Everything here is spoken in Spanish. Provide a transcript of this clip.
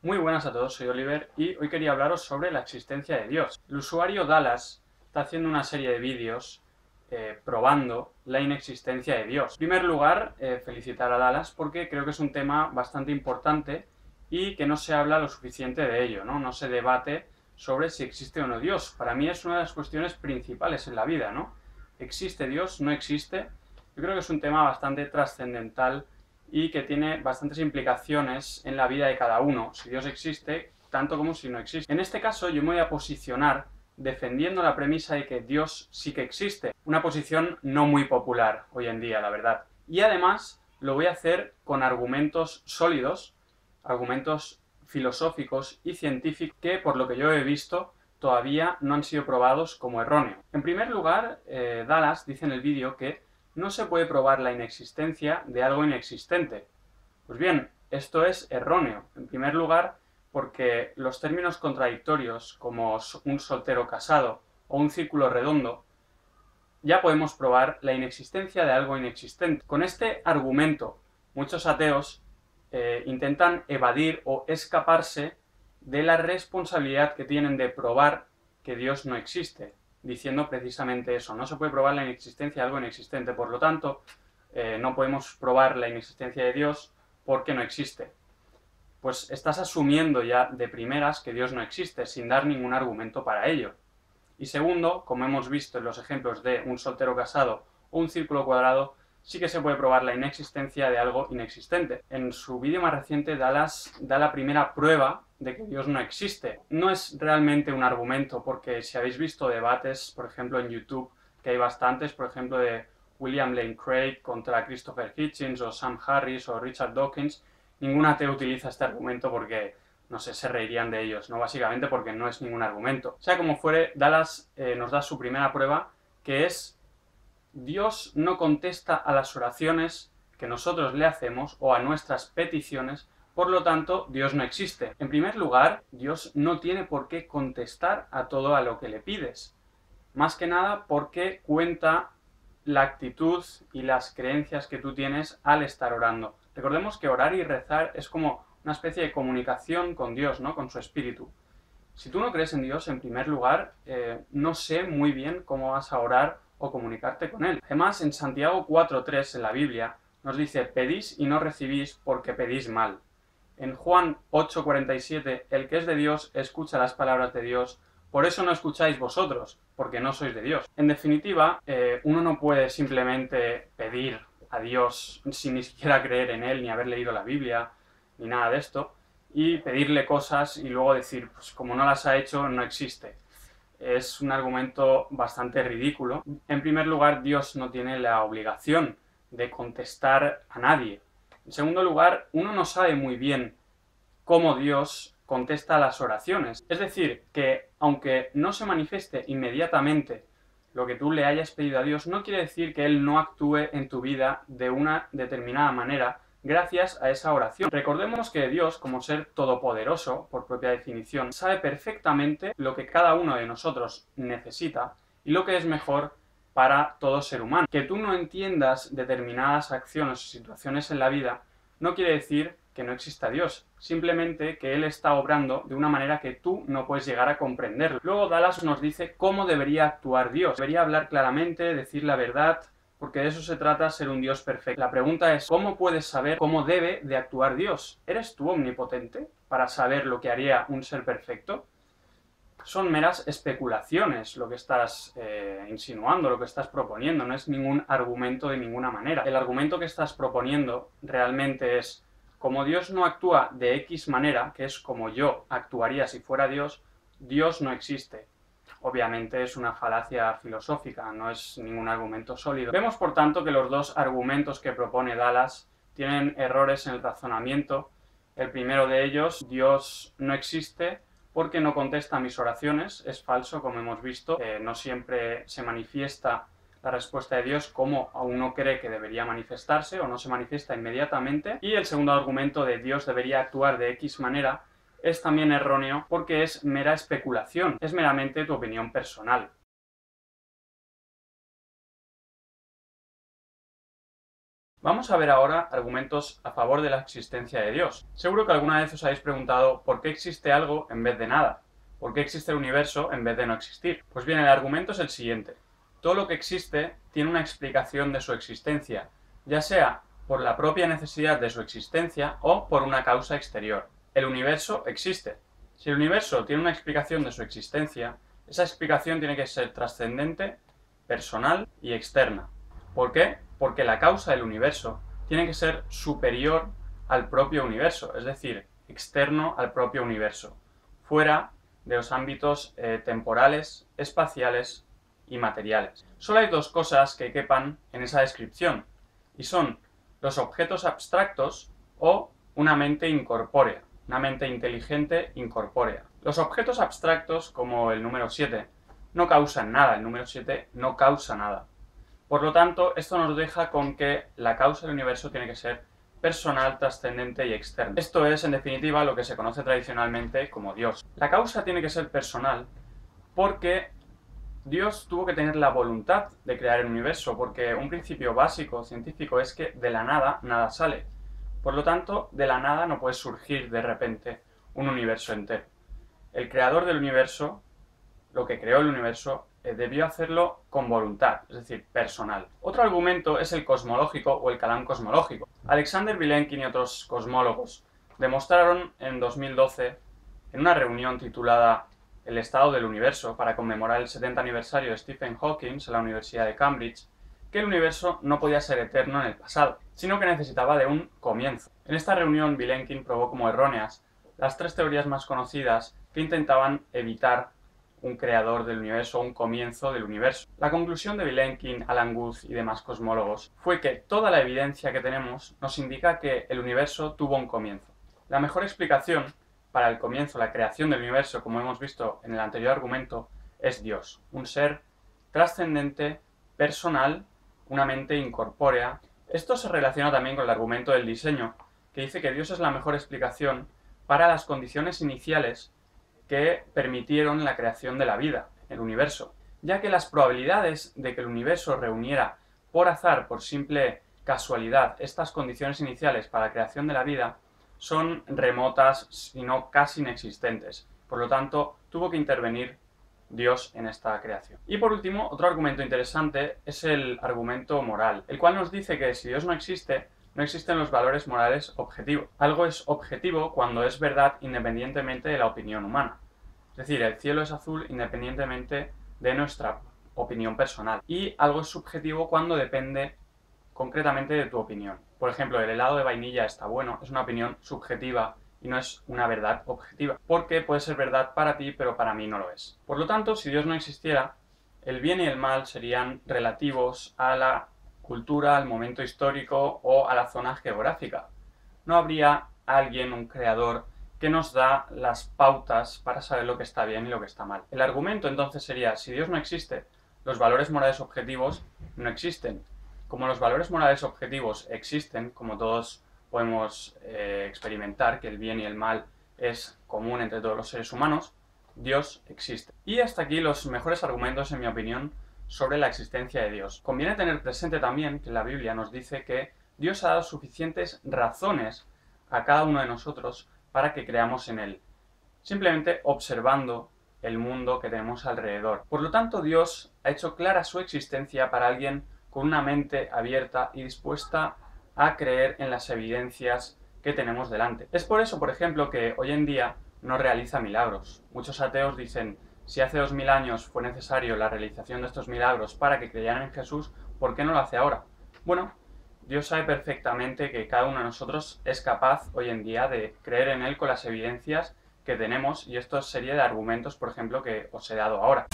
Muy buenas a todos, soy Oliver y hoy quería hablaros sobre la existencia de Dios. El usuario Dallas está haciendo una serie de vídeos probando la inexistencia de Dios. En primer lugar, felicitar a Dallas porque creo que es un tema bastante importante y que no se habla lo suficiente de ello, ¿no? No se debate sobre si existe o no Dios. Para mí es una de las cuestiones principales en la vida, ¿no? ¿Existe Dios? ¿No existe? Yo creo que es un tema bastante trascendental y que tiene bastantes implicaciones en la vida de cada uno, si Dios existe, tanto como si no existe. En este caso yo me voy a posicionar defendiendo la premisa de que Dios sí que existe, una posición no muy popular hoy en día, la verdad. Y además lo voy a hacer con argumentos sólidos, argumentos filosóficos y científicos que, por lo que yo he visto, todavía no han sido probados como erróneos. En primer lugar, Dallas dice en el vídeo que no se puede probar la inexistencia de algo inexistente. Pues bien, esto es erróneo. En primer lugar, porque los términos contradictorios como un soltero casado o un círculo redondo, ya podemos probar la inexistencia de algo inexistente. Con este argumento, muchos ateos intentan evadir o escaparse de la responsabilidad que tienen de probar que Dios no existe, diciendo precisamente eso, no se puede probar la inexistencia de algo inexistente, por lo tanto, no podemos probar la inexistencia de Dios porque no existe. Pues estás asumiendo ya de primeras que Dios no existe, sin dar ningún argumento para ello. Y segundo, como hemos visto en los ejemplos de un soltero casado o un círculo cuadrado, sí que se puede probar la inexistencia de algo inexistente. En su vídeo más reciente, Dallas da la primera prueba de que Dios no existe. No es realmente un argumento, porque si habéis visto debates, por ejemplo en YouTube, que hay bastantes, por ejemplo de William Lane Craig contra Christopher Hitchens o Sam Harris o Richard Dawkins, ningún ateo utiliza este argumento porque, no sé, se reirían de ellos, ¿no? Básicamente porque no es ningún argumento. Sea como fuere, Dallas nos da su primera prueba, que es Dios no contesta a las oraciones que nosotros le hacemos o a nuestras peticiones, por lo tanto, Dios no existe. En primer lugar, Dios no tiene por qué contestar a todo a lo que le pides. Más que nada porque cuenta la actitud y las creencias que tú tienes al estar orando. Recordemos que orar y rezar es como una especie de comunicación con Dios, ¿no? Con su espíritu. Si tú no crees en Dios, en primer lugar, no sé muy bien cómo vas a orar o comunicarte con Él. Además, en Santiago 4.3, en la Biblia, nos dice, pedís y no recibís porque pedís mal. En Juan 8.47, el que es de Dios escucha las palabras de Dios, por eso no escucháis vosotros, porque no sois de Dios. En definitiva, uno no puede simplemente pedir a Dios sin ni siquiera creer en Él, ni haber leído la Biblia, ni nada de esto, y pedirle cosas y luego decir, pues como no las ha hecho, no existe. Es un argumento bastante ridículo. En primer lugar, Dios no tiene la obligación de contestar a nadie. En segundo lugar, uno no sabe muy bien cómo Dios contesta a las oraciones. Es decir, que aunque no se manifieste inmediatamente lo que tú le hayas pedido a Dios, no quiere decir que Él no actúe en tu vida de una determinada manera gracias a esa oración. Recordemos que Dios, como ser todopoderoso, por propia definición, sabe perfectamente lo que cada uno de nosotros necesita y lo que es mejor para todo ser humano. Que tú no entiendas determinadas acciones o situaciones en la vida no quiere decir que no exista Dios, simplemente que Él está obrando de una manera que tú no puedes llegar a comprender. Luego Dallas nos dice cómo debería actuar Dios. Debería hablar claramente, decir la verdad, porque de eso se trata, ser un Dios perfecto. La pregunta es, ¿cómo puedes saber cómo debe de actuar Dios? ¿Eres tú omnipotente para saber lo que haría un ser perfecto? Son meras especulaciones lo que estás insinuando, lo que estás proponiendo, no es ningún argumento de ninguna manera. El argumento que estás proponiendo realmente es, como Dios no actúa de X manera, que es como yo actuaría si fuera Dios, Dios no existe. Obviamente es una falacia filosófica, no es ningún argumento sólido. Vemos, por tanto, que los dos argumentos que propone Dallas tienen errores en el razonamiento. El primero de ellos, Dios no existe porque no contesta mis oraciones, es falso, como hemos visto, no siempre se manifiesta la respuesta de Dios como uno cree que debería manifestarse o no se manifiesta inmediatamente. Y el segundo argumento de Dios debería actuar de X manera es también erróneo porque es mera especulación, es meramente tu opinión personal. Vamos a ver ahora argumentos a favor de la existencia de Dios. Seguro que alguna vez os habéis preguntado por qué existe algo en vez de nada. ¿Por qué existe el universo en vez de no existir? Pues bien, el argumento es el siguiente. Todo lo que existe tiene una explicación de su existencia, ya sea por la propia necesidad de su existencia o por una causa exterior. El universo existe. Si el universo tiene una explicación de su existencia, esa explicación tiene que ser trascendente, personal y externa. ¿Por qué? Porque la causa del universo tiene que ser superior al propio universo, es decir, externo al propio universo, fuera de los ámbitos temporales, espaciales y materiales. Solo hay dos cosas que quepan en esa descripción, y son los objetos abstractos o una mente incorpórea, una mente inteligente incorpórea. Los objetos abstractos, como el número 7, no causan nada, el número 7 no causa nada. Por lo tanto, esto nos deja con que la causa del universo tiene que ser personal, trascendente y externa. Esto es, en definitiva, lo que se conoce tradicionalmente como Dios. La causa tiene que ser personal porque Dios tuvo que tener la voluntad de crear el universo, porque un principio básico científico es que de la nada, nada sale. Por lo tanto, de la nada no puede surgir de repente un universo entero. El creador del universo, lo que creó el universo, debió hacerlo con voluntad, es decir, personal. Otro argumento es el cosmológico o el Kalam cosmológico. Alexander Vilenkin y otros cosmólogos demostraron en 2012, en una reunión titulada El estado del universo, para conmemorar el 70 aniversario de Stephen Hawking en la Universidad de Cambridge, que el universo no podía ser eterno en el pasado, sino que necesitaba de un comienzo. En esta reunión, Vilenkin probó como erróneas las tres teorías más conocidas que intentaban evitar un creador del universo, un comienzo del universo. La conclusión de Vilenkin, Alan Guth y demás cosmólogos fue que toda la evidencia que tenemos nos indica que el universo tuvo un comienzo. La mejor explicación para el comienzo, la creación del universo, como hemos visto en el anterior argumento, es Dios, un ser trascendente, personal, una mente incorpórea. Esto se relaciona también con el argumento del diseño, que dice que Dios es la mejor explicación para las condiciones iniciales que permitieron la creación de la vida, el universo, ya que las probabilidades de que el universo reuniera por azar, por simple casualidad, estas condiciones iniciales para la creación de la vida son remotas, si no casi inexistentes. Por lo tanto, tuvo que intervenir Dios en esta creación. Y por último, otro argumento interesante es el argumento moral, el cual nos dice que si Dios no existe, no existen los valores morales objetivos. Algo es objetivo cuando es verdad independientemente de la opinión humana. Es decir, el cielo es azul independientemente de nuestra opinión personal. Y algo es subjetivo cuando depende concretamente de tu opinión. Por ejemplo, el helado de vainilla está bueno, es una opinión subjetiva y no es una verdad objetiva. Porque puede ser verdad para ti, pero para mí no lo es. Por lo tanto, si Dios no existiera, el bien y el mal serían relativos a la cultura, al momento histórico o a la zona geográfica. No habría alguien, un creador, que nos da las pautas para saber lo que está bien y lo que está mal. El argumento entonces sería, si Dios no existe, los valores morales objetivos no existen. Como los valores morales objetivos existen, como todos podemos experimentar, que el bien y el mal es común entre todos los seres humanos, Dios existe. Y hasta aquí los mejores argumentos, en mi opinión, sobre la existencia de Dios. Conviene tener presente también que la Biblia nos dice que Dios ha dado suficientes razones a cada uno de nosotros para que creamos en Él, simplemente observando el mundo que tenemos alrededor. Por lo tanto, Dios ha hecho clara su existencia para alguien con una mente abierta y dispuesta a creer en las evidencias que tenemos delante. Es por eso, por ejemplo, que hoy en día no realiza milagros. Muchos ateos dicen, si hace 2000 años fue necesario la realización de estos milagros para que creyeran en Jesús, ¿por qué no lo hace ahora? Bueno, Dios sabe perfectamente que cada uno de nosotros es capaz hoy en día de creer en Él con las evidencias que tenemos, y esto es serie de argumentos, por ejemplo, que os he dado ahora.